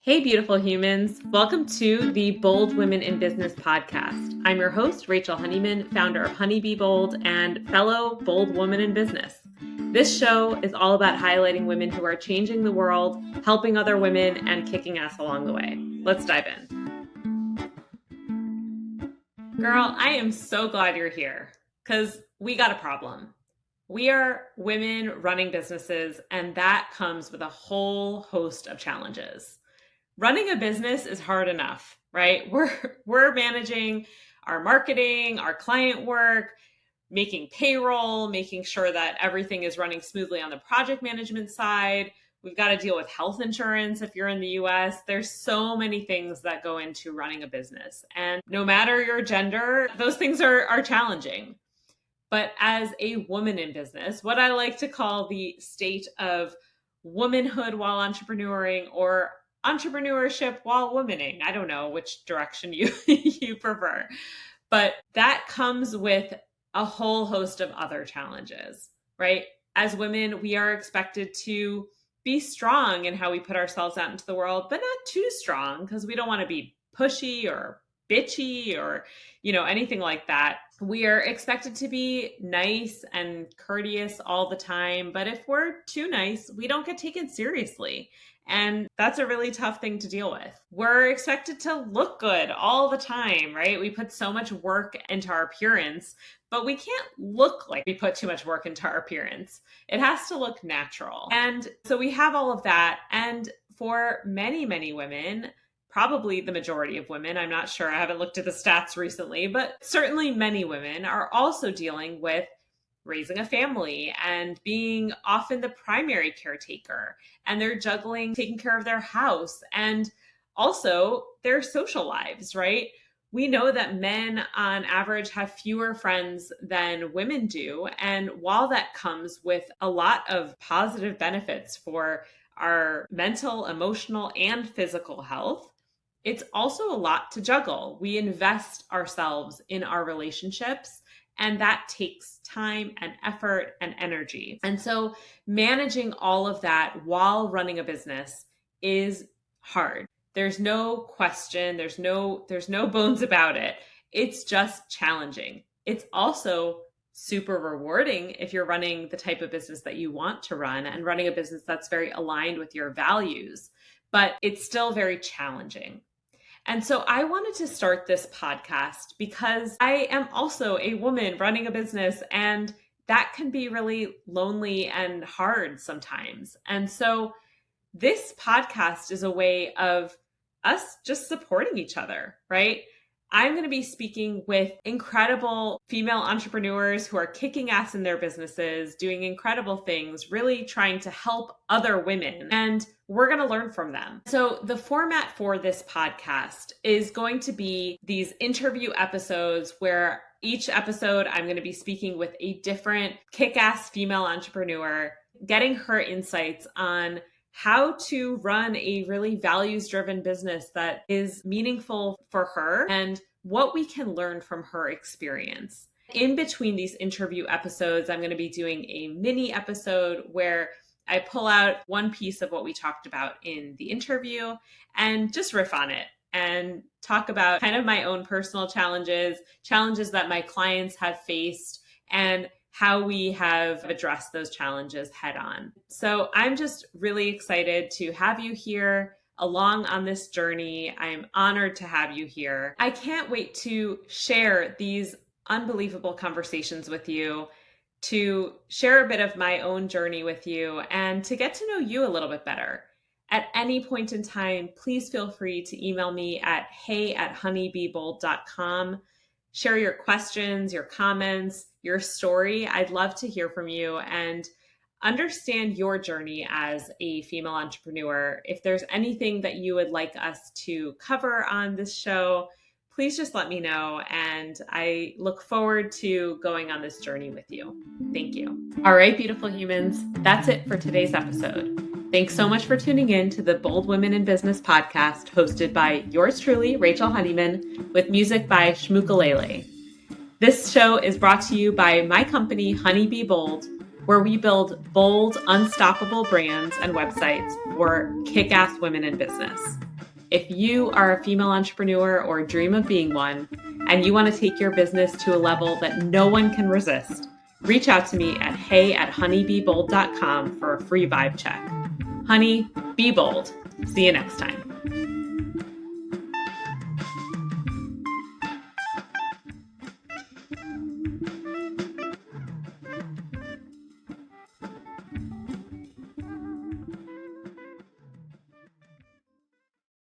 Hey, beautiful humans. Welcome to the Bold Women in Business podcast. I'm your host, Rachel Honeyman, founder of Honey Be Bold and fellow bold woman in business. This show is all about highlighting women who are changing the world, helping other women, and kicking ass along the way. Let's dive in. Girl, I am so glad you're here because we got a problem. We are women running businesses, and that comes with a whole host of challenges. Running a business is hard enough, right? We're managing our marketing, our client work, making payroll, making sure that everything is running smoothly on the project management side. We've got to deal with health insurance if you're in the US. There's so many things that go into running a business. And no matter your gender, those things are challenging. But as a woman in business, what I like to call the state of womanhood while entrepreneuring or entrepreneurship while womaning. I don't know which direction you prefer. But that comes with a whole host of other challenges, right? As women, we are expected to be strong in how we put ourselves out into the world, but not too strong because we don't want to be pushy or bitchy or, anything like that. We are expected to be nice and courteous all the time, but if we're too nice, we don't get taken seriously. And that's a really tough thing to deal with. We're expected to look good all the time, right? We put so much work into our appearance, but we can't look like we put too much work into our appearance. It has to look natural. And so we have all of that. And for many, many women, probably the majority of women, I'm not sure, I haven't looked at the stats recently, but certainly many women are also dealing with raising a family and being often the primary caretaker, and they're juggling taking care of their house and also their social lives, right? We know that men on average have fewer friends than women do. And while that comes with a lot of positive benefits for our mental, emotional, and physical health, it's also a lot to juggle. We invest ourselves in our relationships, and that takes time and effort and energy. And so managing all of that while running a business is hard. There's no question, there's no bones about it. It's just challenging. It's also super rewarding if you're running the type of business that you want to run and running a business that's very aligned with your values, but it's still very challenging. And so I wanted to start this podcast because I am also a woman running a business, and that can be really lonely and hard sometimes. And so this podcast is a way of us just supporting each other, right? I'm going to be speaking with incredible female entrepreneurs who are kicking ass in their businesses, doing incredible things, really trying to help other women. And we're going to learn from them. So the format for this podcast is going to be these interview episodes where each episode I'm going to be speaking with a different kick-ass female entrepreneur, getting her insights on how to run a really values-driven business that is meaningful for her and what we can learn from her experience. In between these interview episodes, I'm going to be doing a mini episode where I pull out one piece of what we talked about in the interview and just riff on it and talk about kind of my own personal challenges that my clients have faced, and how we have addressed those challenges head on. So I'm just really excited to have you here along on this journey. I'm honored to have you here. I can't wait to share these unbelievable conversations with you, to share a bit of my own journey with you, and to get to know you a little bit better. At any point in time, please feel free to email me at hey@honeybebold.com. Share your questions, your comments, your story. I'd love to hear from you and understand your journey as a female entrepreneur. If there's anything that you would like us to cover on this show, please just let me know. And I look forward to going on this journey with you. Thank you. All right, beautiful humans, that's it for today's episode. Thanks so much for tuning in to the Bold Women in Business podcast, hosted by yours truly, Rachel Honeyman, with music by Shmookalele. This show is brought to you by my company, Honey Be Bold, where we build bold, unstoppable brands and websites for kick-ass women in business. If you are a female entrepreneur or dream of being one, and you want to take your business to a level that no one can resist, reach out to me at hey@honeybeebold.com for a free vibe check. Honey, be bold. See you next time.